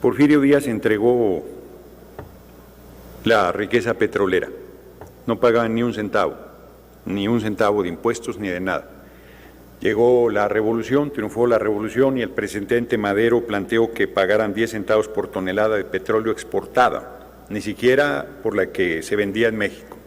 Porfirio Díaz entregó la riqueza petrolera, no pagaban ni un centavo de impuestos ni de nada. Llegó la revolución, triunfó la revolución y el presidente Madero planteó que pagaran 10 centavos por tonelada de petróleo exportada, ni siquiera por la que se vendía en México.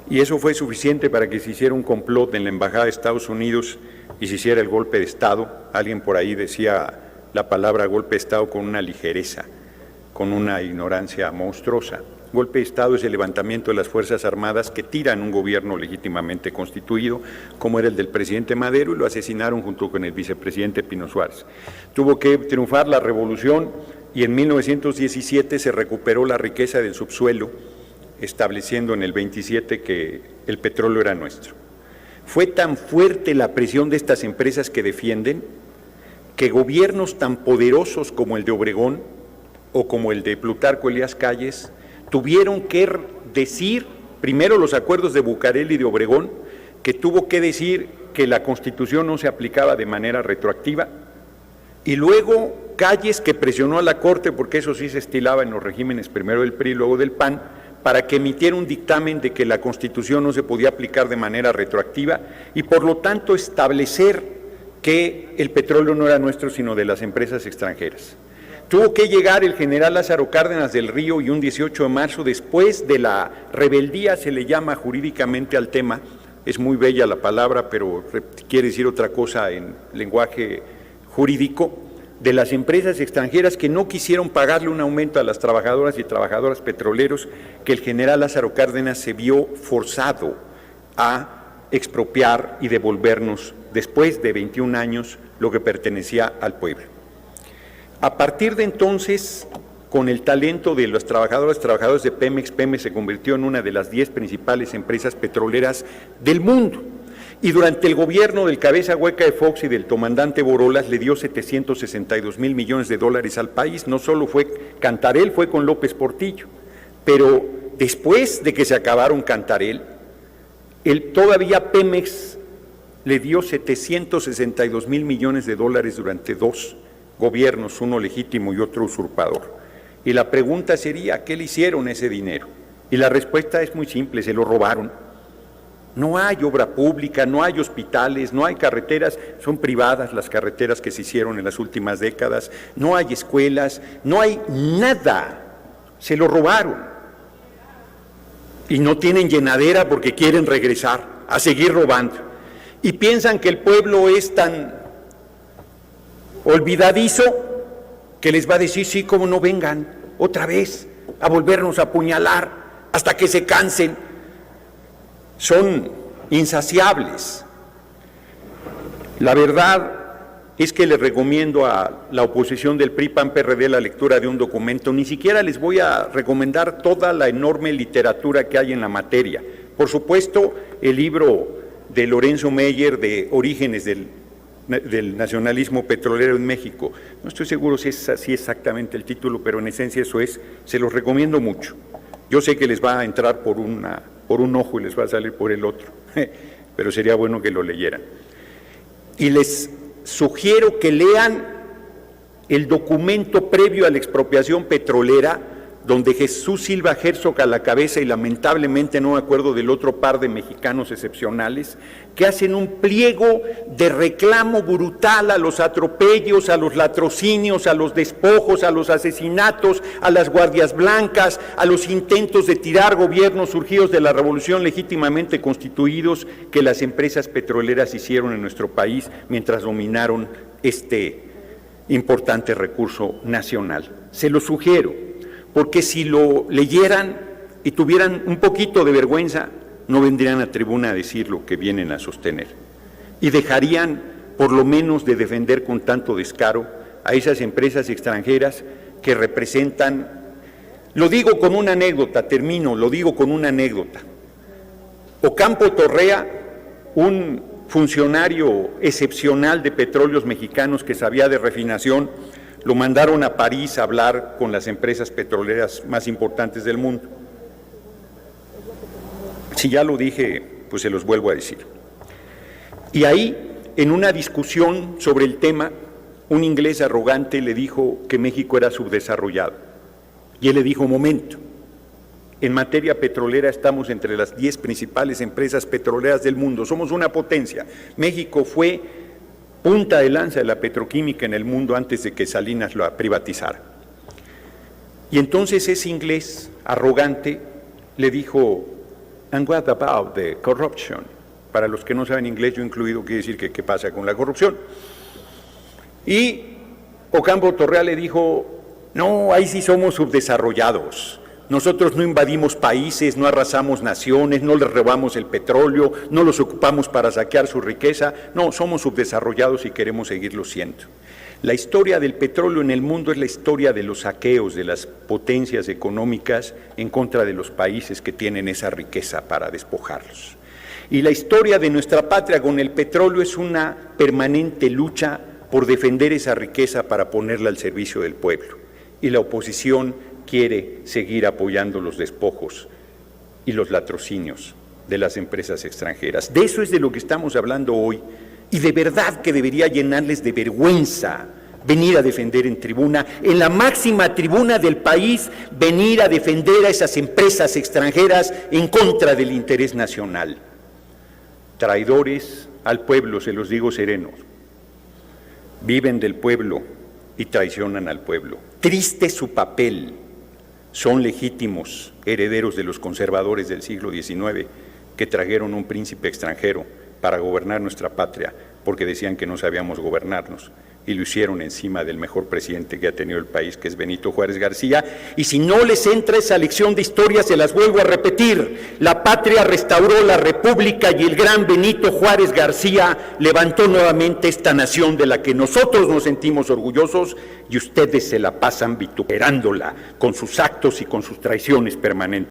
Y eso fue suficiente para que se hiciera un complot en la Embajada de Estados Unidos y se hiciera el golpe de Estado. Alguien por ahí decía la palabra golpe de Estado con una ligereza, con una ignorancia monstruosa. Golpe de Estado es el levantamiento de las Fuerzas Armadas que tiran un gobierno legítimamente constituido, como era el del presidente Madero, y lo asesinaron junto con el vicepresidente Pino Suárez. Tuvo que triunfar la revolución y en 1917 se recuperó la riqueza del subsuelo, estableciendo en el 27 que el petróleo era nuestro. Fue tan fuerte la presión de estas empresas que defienden que gobiernos tan poderosos como el de Obregón o como el de Plutarco Elías Calles tuvieron que decir, primero los acuerdos de Bucareli y de Obregón, que tuvo que decir que la Constitución no se aplicaba de manera retroactiva, y luego Calles, que presionó a la Corte, porque eso sí se estilaba en los regímenes primero del PRI y luego del PAN, para que emitiera un dictamen de que la Constitución no se podía aplicar de manera retroactiva y por lo tanto establecer que el petróleo no era nuestro sino de las empresas extranjeras. Tuvo que llegar el general Lázaro Cárdenas del Río y un 18 de marzo, después de la rebeldía, se le llama jurídicamente al tema, es muy bella la palabra, pero quiere decir otra cosa en lenguaje jurídico, de las empresas extranjeras que no quisieron pagarle un aumento a las trabajadoras y trabajadores petroleros, que el general Lázaro Cárdenas se vio forzado a expropiar y devolvernos, después de 21 años, lo que pertenecía al pueblo. A partir de entonces, con el talento de los trabajadores de Pemex, Pemex se convirtió en una de las 10 principales empresas petroleras del mundo. Y durante el gobierno del cabeza hueca de Fox y del comandante Borolas le dio 762,000 millones de dólares al país. No solo fue Cantarell, fue con López Portillo, pero después de que se acabaron Cantarell, todavía Pemex le dio 762,000 millones de dólares durante 2 gobiernos, uno legítimo y otro usurpador. Y la pregunta sería, ¿qué le hicieron ese dinero? Y la respuesta es muy simple, se lo robaron. No hay obra pública, no hay hospitales, no hay carreteras, son privadas las carreteras que se hicieron en las últimas décadas, no hay escuelas, no hay nada, se lo robaron. Y no tienen llenadera porque quieren regresar a seguir robando. Y piensan que el pueblo es tan olvidadizo que les va a decir, sí, cómo no, vengan otra vez a volvernos a apuñalar hasta que se cansen. Son insaciables. La verdad es que les recomiendo a la oposición del PRI, PAN, PRD la lectura de un documento. Ni siquiera les voy a recomendar toda la enorme literatura que hay en la materia. Por supuesto, el libro de Lorenzo Meyer de Orígenes del nacionalismo petrolero en México. No estoy seguro si es así exactamente el título, pero en esencia eso es. Se los recomiendo mucho. Yo sé que les va a entrar por un ojo y les va a salir por el otro, pero sería bueno que lo leyeran. Y les sugiero que lean el documento previo a la expropiación petrolera, donde Jesús Silva Herzog a la cabeza y lamentablemente no me acuerdo del otro par de mexicanos excepcionales, que hacen un pliego de reclamo brutal a los atropellos, a los latrocinios, a los despojos, a los asesinatos, a las guardias blancas, a los intentos de tirar gobiernos surgidos de la revolución legítimamente constituidos que las empresas petroleras hicieron en nuestro país mientras dominaron este importante recurso nacional. Se lo sugiero, porque si lo leyeran y tuvieran un poquito de vergüenza, no vendrían a tribuna a decir lo que vienen a sostener. Y dejarían, por lo menos, de defender con tanto descaro a esas empresas extranjeras que representan, lo digo con una anécdota, lo digo con una anécdota. Ocampo Torrea, un funcionario excepcional de Petróleos Mexicanos que sabía de refinación, lo mandaron a París a hablar con las empresas petroleras más importantes del mundo. Si ya lo dije, pues se los vuelvo a decir. Y ahí, en una discusión sobre el tema, un inglés arrogante le dijo que México era subdesarrollado. Y él le dijo, momento, en materia petrolera estamos entre las 10 principales empresas petroleras del mundo, somos una potencia. México fue punta de lanza de la petroquímica en el mundo antes de que Salinas lo privatizara. Y entonces ese inglés arrogante le dijo, and what about the corruption? Para los que no saben inglés, yo incluido, quiere decir que qué pasa con la corrupción. Y Ocampo Torreal le dijo, no, ahí sí somos subdesarrollados. Nosotros no invadimos países, no arrasamos naciones, no les robamos el petróleo, no los ocupamos para saquear su riqueza. No, somos subdesarrollados y queremos seguirlo siendo. La historia del petróleo en el mundo es la historia de los saqueos de las potencias económicas en contra de los países que tienen esa riqueza para despojarlos. Y la historia de nuestra patria con el petróleo es una permanente lucha por defender esa riqueza para ponerla al servicio del pueblo. Y la oposición quiere seguir apoyando los despojos y los latrocinios de las empresas extranjeras. De eso es de lo que estamos hablando hoy, y de verdad que debería llenarles de vergüenza venir a defender en tribuna, en la máxima tribuna del país, venir a defender a esas empresas extranjeras en contra del interés nacional. Traidores al pueblo, se los digo serenos, viven del pueblo y traicionan al pueblo. Triste su papel. Son legítimos herederos de los conservadores del siglo XIX que trajeron un príncipe extranjero para gobernar nuestra patria porque decían que no sabíamos gobernarnos, y lo hicieron encima del mejor presidente que ha tenido el país, que es Benito Juárez García. Y si no les entra esa lección de historia, se las vuelvo a repetir: la patria restauró la república y el gran Benito Juárez García levantó nuevamente esta nación de la que nosotros nos sentimos orgullosos, y ustedes se la pasan vituperándola con sus actos y con sus traiciones permanentes.